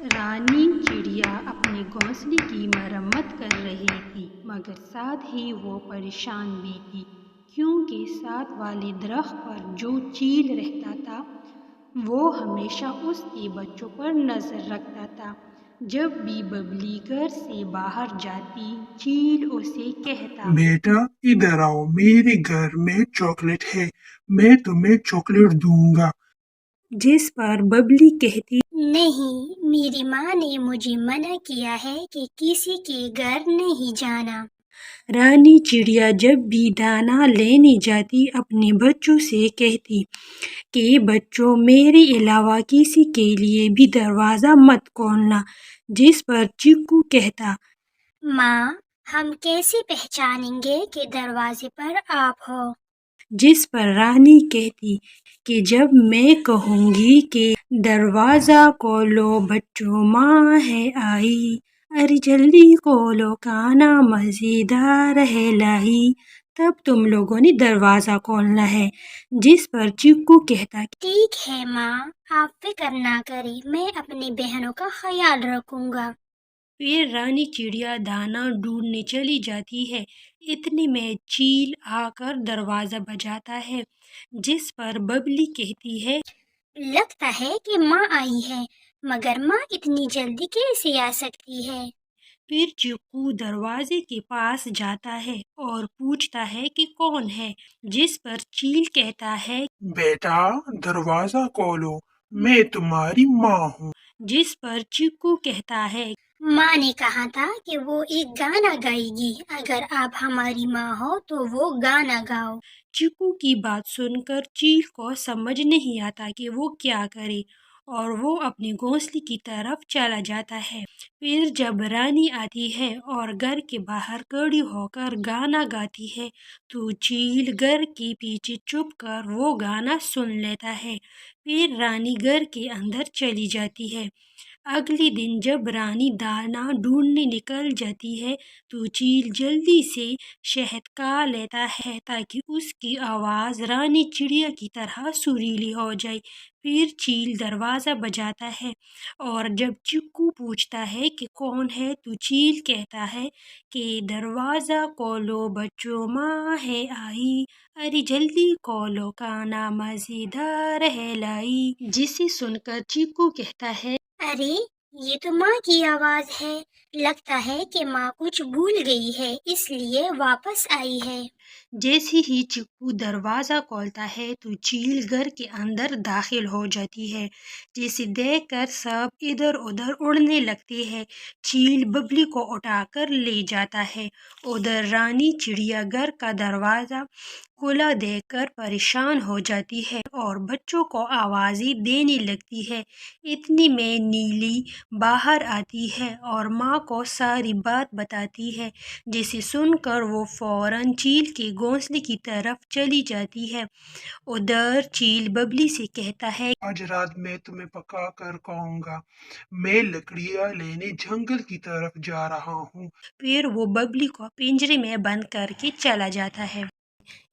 رانی چڑیا اپنے گھونسلے کی مرمت کر رہی تھی، مگر ساتھ ہی وہ پریشان بھی تھی، کیونکہ ساتھ والے درخت پر جو چیل رہتا تھا وہ ہمیشہ اس کے بچوں پر نظر رکھتا تھا۔ جب بھی ببلی گھر سے باہر جاتی، چیل اسے کہتا، بیٹا ادھر آؤ، میرے گھر میں چاکلیٹ ہے، میں تمہیں چاکلیٹ دوں گا۔ جس پر ببلی کہتی، نہیں، میری ماں نے مجھے منع کیا ہے کہ کسی کے گھر نہیں جانا۔ رانی چڑیا جب بھی دانا لینے جاتی اپنے بچوں سے کہتی کہ بچوں، میرے علاوہ کسی کے لیے بھی دروازہ مت کھولنا، جس پر چیکو کہتا، ماں، ہم کیسے پہچانیں گے کہ دروازے پر آپ ہو؟ جس پر رانی کہتی کہ جب میں کہوں گی کہ دروازہ کھولو بچوں، ماں ہے آئی، ارے جلدی کھولو کانا مزیدار ہے لائی، تب تم لوگوں نے دروازہ کھولنا ہے۔ جس پر چیکو کہتا، ٹھیک ہے ماں، آپ فکر نہ کریں، میں اپنی بہنوں کا خیال رکھوں گا۔ پھر رانی چڑیا دانا ڈھونڈنے چلی جاتی ہے، اتنے میں چیل آ کر دروازہ بجاتا ہے، جس پر ببلی کہتی ہے، لگتا ہے کہ ماں آئی ہے، مگر ماں اتنی جلدی کیسے آ سکتی ہے؟ پھر چیکو دروازے کے پاس جاتا ہے اور پوچھتا ہے کہ کون ہے، جس پر چیل کہتا ہے، بیٹا دروازہ کھولو، میں تمہاری ماں ہوں۔ جس پر چیکو کہتا ہے، ماں نے کہا تھا کہ وہ ایک گانا گائے گی، اگر آپ ہماری ماں ہو تو وہ گانا گاؤ۔ چیکو کی بات سن کر چیل کو سمجھ نہیں آتا کہ وہ کیا کرے، اور وہ اپنے گھونسلے کی طرف چلا جاتا ہے۔ پھر جب رانی آتی ہے اور گھر کے باہر کھڑی ہو کر گانا گاتی ہے تو چیل گھر کے پیچھے چھپ کر وہ گانا سن لیتا ہے۔ پھر رانی گھر کے اندر چلی جاتی ہے۔ اگلے دن جب رانی دانا ڈھونڈنے نکل جاتی ہے تو چیل جلدی سے شہد کھا لیتا ہے تاکہ اس کی آواز رانی چڑیا کی طرح سریلی ہو جائے۔ پھر چیل دروازہ بجاتا ہے، اور جب چیکو پوچھتا ہے کہ کون ہے تو چیل کہتا ہے کہ دروازہ کھولو بچوں، ماں ہے آئی، ارے جلدی کھولو کانا مزیدار ہے لائی، جسے سن کر چیکو کہتا ہے، ارے یہ تو ماں کی آواز ہے، لگتا ہے کہ ماں کچھ بھول گئی ہے اس لیے واپس آئی ہے۔ جیسے ہی چیکو دروازہ کھولتا ہے تو چیل گھر کے اندر داخل ہو جاتی ہے، جسے دیکھ کر سب ادھر ادھر اڑنے لگتے ہیں۔ چیل ببلی کو اٹھا کر لے جاتا ہے۔ ادھر رانی چڑیا گھر کا دروازہ کھلا دیکھ کر پریشان ہو جاتی ہے اور بچوں کو آوازیں دینے لگتی ہے۔ اتنے میں نیلی باہر آتی ہے اور ماں کو ساری بات بتاتی ہے، جسے سن کر وہ فوراً چیل کے گھونسلے کی طرف چلی جاتی ہے۔ ادھر چیل ببلی سے کہتا ہے، آج رات میں تمہیں پکا کر کھاؤں گا، میں لکڑیاں لینے جنگل کی طرف جا رہا ہوں۔ پھر وہ ببلی کو پنجرے میں بند کر کے چلا جاتا ہے۔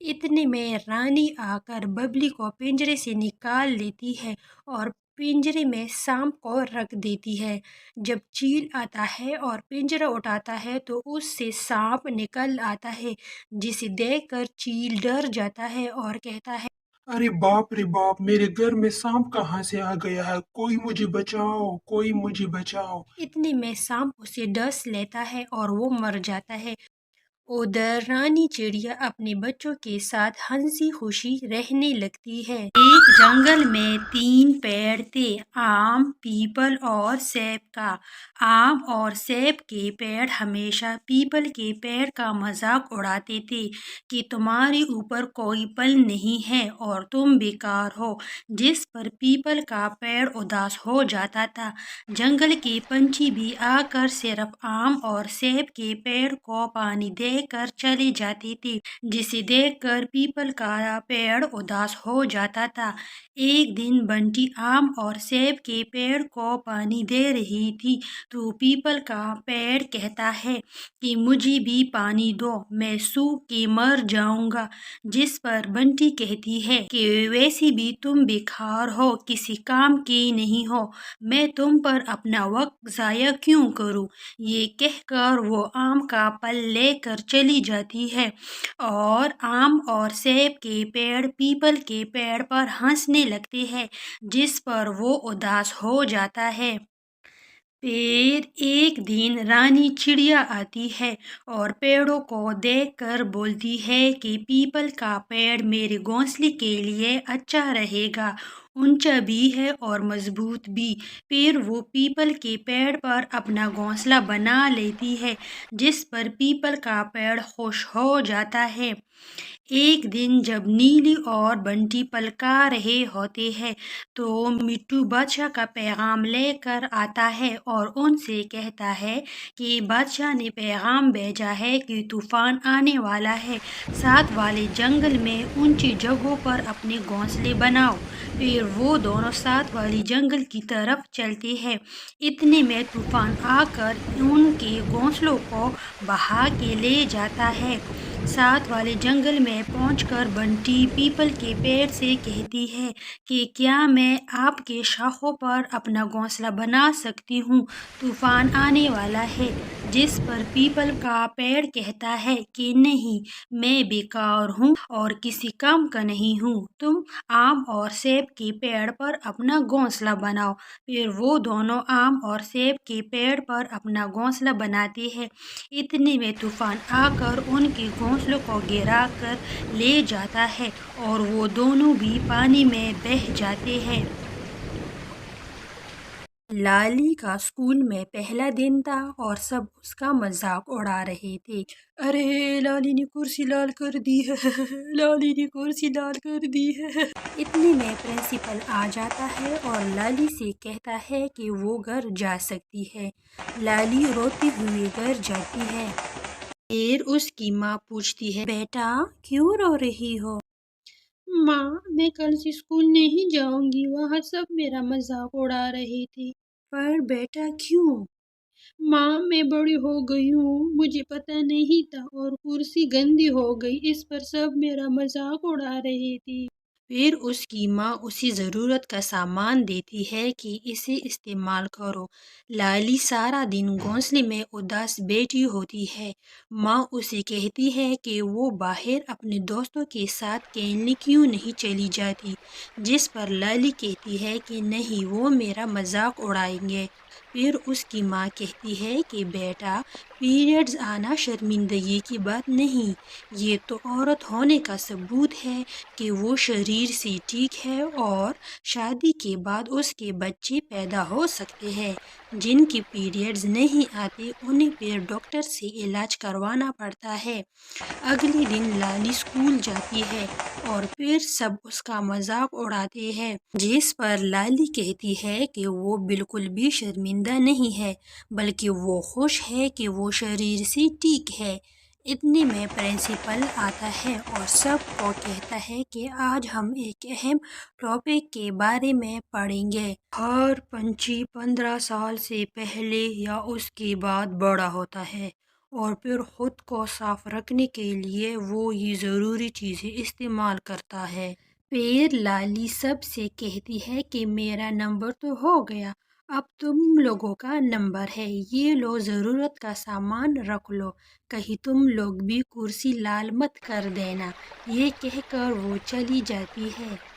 اتنے میں رانی آ کر ببلی کو پنجرے سے نکال لیتی ہے اور پنجرے میں سانپ کو رکھ دیتی ہے۔ جب چیل آتا ہے اور پنجرہ اٹھاتا ہے تو اس سے سانپ نکل آتا ہے، جسے دیکھ کر چیل ڈر جاتا ہے اور کہتا ہے، ارے باپ رے باپ، میرے گھر میں سانپ کہاں سے آ گیا ہے، کوئی مجھے بچاؤ، کوئی مجھے بچاؤ۔ اتنے میں سانپ اسے ڈس لیتا ہے اور وہ مر جاتا ہے۔ ادھر رانی چڑیا اپنے بچوں کے ساتھ ہنسی خوشی رہنے لگتی ہے۔ ایک جنگل میں 3 پیڑ تھے، آم، پیپل اور سیب کا۔ آم اور سیب کے پیڑ ہمیشہ پیپل کے پیڑ کا مذاق اڑاتے تھے کہ تمہارے اوپر کوئی پل نہیں ہے اور تم بیکار ہو، جس پر پیپل کا پیڑ اداس ہو جاتا تھا۔ جنگل کے پنچھی بھی آ کر صرف آم اور سیب کے پیڑ کو پانی دے کر چلی جاتی تھی، جسے دیکھ کر پیپل کا پیڑ اداس ہو جاتا تھا۔ ایک دن بنٹی آم اور سیب کے پیڑ کو پانی دے رہی تھی تو پیپل کا پیڑ کہتا ہے کہ مجھے بھی پانی دو، میں سوکھ کے مر جاؤں گا، جس پر بنٹی کہتی ہے کہ ویسے بھی تم بیکار ہو، کسی کام کی نہیں ہو، میں تم پر اپنا وقت ضائع کیوں کروں۔ یہ کہہ کر وہ آم کا پھل لے کر چلی جاتی ہے اور آم اور سیب کے پیڑ پیپل کے پیڑ پر ہنسنے لگتے ہیں، جس پر وہ اداس ہو جاتا ہے۔ پھر ایک دن رانی چڑیا آتی ہے اور پیڑوں کو دیکھ کر بولتی ہے کہ پیپل کا پیڑ میرے گھونسلے کے لیے اچھا رہے گا، اونچا بھی ہے اور مضبوط بھی۔ پھر وہ پیپل کے پیڑ پر اپنا گھونسلہ بنا لیتی ہے، جس پر پیپل کا پیڑ خوش ہو جاتا ہے۔ ایک دن جب نیلی اور بنٹی پلکا رہے ہوتے ہیں تو مٹو بادشاہ کا پیغام لے کر آتا ہے اور ان سے کہتا ہے کہ بادشاہ نے پیغام بھیجا ہے کہ طوفان آنے والا ہے، ساتھ والے جنگل میں اونچی جگہوں پر اپنے گھونسلے بناؤ۔ پھر وہ دونوں ساتھ والی جنگل کی طرف چلتے ہیں، اتنے میں طوفان آ کر ان کے گھونسلوں کو بہا کے لے جاتا ہے۔ ساتھ والے جنگل میں پہنچ کر بنٹی پیپل کے پیڑ سے کہتی ہے کہ کیا میں آپ کے شاخوں پر اپنا گھونسلہ بنا سکتی ہوں، طوفان آنے والا ہے، جس پر پیپل کا پیڑ کہتا ہے کہ نہیں، میں بیکار ہوں اور کسی کام کا نہیں ہوں، تم آم اور سیب کے پیڑ پر اپنا گھونسلہ بناؤ۔ پھر وہ دونوں آم اور سیب کے پیڑ پر اپنا گھونسلہ بناتے ہیں، اتنے میں طوفان آ کر ان کے گھونسلوں کو گرا کر لے جاتا ہے اور وہ دونوں بھی پانی میں بہہ جاتے ہیں۔ لالی کا اسکول میں پہلا دن تھا اور سب اس کا مذاق اڑا رہے تھے۔ ارے لالی نے کرسی لال کر دی ہے، لالی نے کرسی لال کر دی ہے۔ اتنے میں پرنسپل آ جاتا ہے اور لالی سے کہتا ہے کہ وہ گھر جا سکتی ہے۔ لالی روتی ہوئی گھر جاتی ہے۔ پھر اس کی ماں پوچھتی ہے، بیٹا کیوں رو رہی ہو؟ ماں، میں کل سے اسکول نہیں جاؤں گی، وہاں سب میرا مذاق اڑا رہے تھے۔ پر بیٹا کیوں؟ ماں، میں بڑی ہو گئی ہوں، مجھے پتہ نہیں تھا اور کرسی گندی ہو گئی، اس پر سب میرا مذاق اڑا رہے تھے۔ پھر اس کی ماں اسے ضرورت کا سامان دیتی ہے کہ اسے استعمال کرو۔ لالی سارا دن گھونسلے میں اداس بیٹھی ہوتی ہے۔ ماں اسے کہتی ہے کہ وہ باہر اپنے دوستوں کے ساتھ کھیلنے کیوں نہیں چلی جاتی، جس پر لالی کہتی ہے کہ نہیں، وہ میرا مذاق اڑائیں گے۔ پھر اس کی ماں کہتی ہے کہ بیٹا، پیریڈز آنا شرمندگی کی بات نہیں، یہ تو عورت ہونے کا ثبوت ہے کہ وہ شریر سے ٹھیک ہے اور شادی کے بعد اس کے بچے پیدا ہو سکتے ہیں۔ جن کے پیریڈز نہیں آتے انہیں پھر ڈاکٹر سے علاج کروانا پڑتا ہے۔ اگلے دن لالی اسکول جاتی ہے اور پھر سب اس کا مذاق اڑاتے ہیں، جس پر لالی کہتی ہے کہ وہ بالکل بھی شرمندہ نہیں ہے، بلکہ وہ خوش ہے کہ وہ شریر سے ٹھیک ہے۔ اتنے میں پرنسپل آتا ہے اور سب کو کہتا ہے کہ آج ہم ایک اہم ٹاپک کے بارے میں پڑھیں گے۔ ہر پنچھی 15 سال سے پہلے یا اس کے بعد بڑا ہوتا ہے اور پھر خود کو صاف رکھنے کے لیے وہ یہ ضروری چیزیں استعمال کرتا ہے۔ پھر لالی سب سے کہتی ہے کہ میرا نمبر تو ہو گیا، اب تم لوگوں کا نمبر ہے، یہ لو ضرورت کا سامان رکھ لو، کہیں تم لوگ بھی کرسی لال مت کر دینا۔ یہ کہہ کر وہ چلی جاتی ہے۔